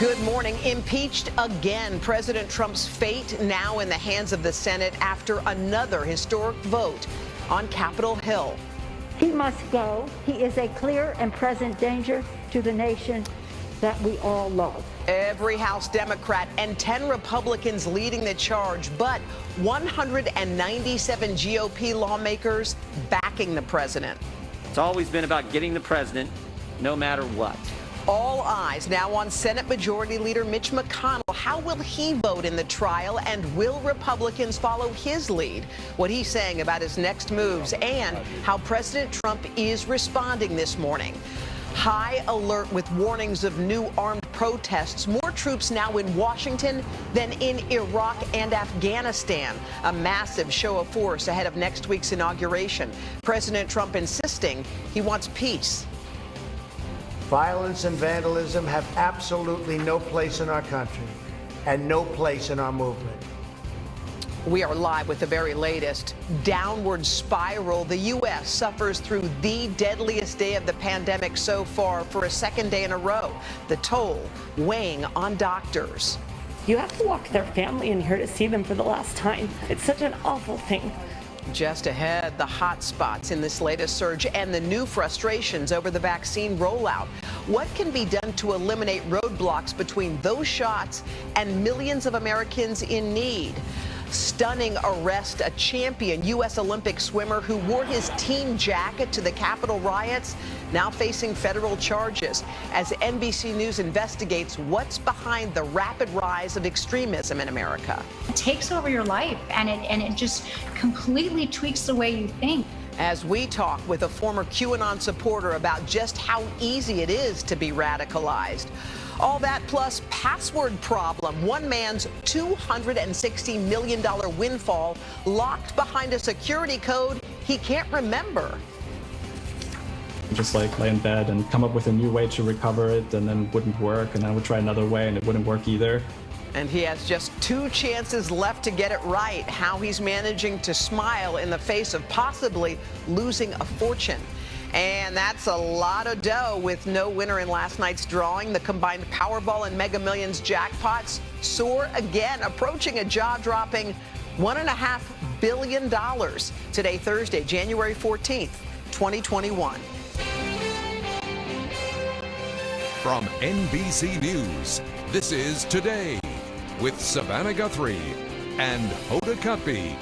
Good morning. Impeached again. President Trump's fate now in the hands of the Senate after another historic vote on Capitol Hill. He must go. He is a clear and present danger to the nation that we all love. Every House Democrat and 10 Republicans leading the charge, but 197 GOP lawmakers backing the president. It's always been about getting the president, no matter what. All eyes now on Senate Majority Leader Mitch McConnell. How will he vote in the trial, and will Republicans follow his lead? What he's saying about his next moves and how President Trump is responding this morning. High alert with warnings of new armed protests. More troops now in Washington than in Iraq and Afghanistan. A massive show of force ahead of next week's inauguration. President Trump insisting he wants peace. Violence and vandalism have absolutely no place in our country and no place in our movement. We are live with the very latest. Downward spiral. The U.S. suffers through the deadliest day of the pandemic so far for a second day in a row. The toll weighing on doctors. You have to walk their family in here to see them for the last time. It's such an awful thing. Just ahead, the hot spots in this latest surge and the new frustrations over the vaccine rollout. What can be done to eliminate roadblocks between those shots and millions of Americans in need? Stunning arrest. A champion U.S. Olympic swimmer who wore his team jacket to the Capitol riots, now facing federal charges as NBC News investigates what's behind the rapid rise of extremism in America. It takes over your life, and it just completely tweaks the way you think. As we talk with a former QAnon supporter about just how easy it is to be radicalized. All that plus password problem. One man's $260 million windfall locked behind a security code he can't remember. Just like lay in bed and come up with a new way to recover it, and then it wouldn't work, and then I would try another way and it wouldn't work either. And he has just 2 chances left to get it right. How he's managing to smile in the face of possibly losing a fortune. And that's a lot of dough with no winner in last night's drawing. The combined Powerball and Mega Millions jackpots soar again, approaching a jaw-dropping $1.5 billion. Today, Thursday, January 14th, 2021. From NBC News, this is Today with Savannah Guthrie and Hoda Kotb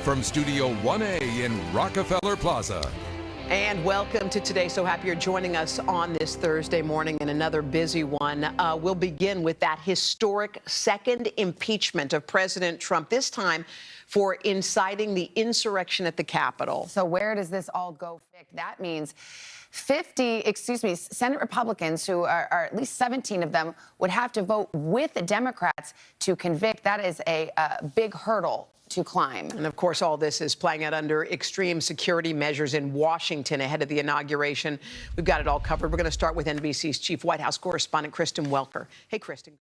from Studio 1A in Rockefeller Plaza. And welcome to Today. So happy you're joining us on this Thursday morning and another busy one. We'll begin with that historic second impeachment of President Trump, this time for inciting the insurrection at the Capitol. So where does this all go? That means 50, Senate Republicans, who are at least 17 of them, would have to vote with the Democrats to convict. That is a big hurdle to climb. And of course, all this is playing out under extreme security measures in Washington ahead of the inauguration. We've got it all covered. We're going to start with NBC's chief White House correspondent, Kristen Welker. Hey, Kristen.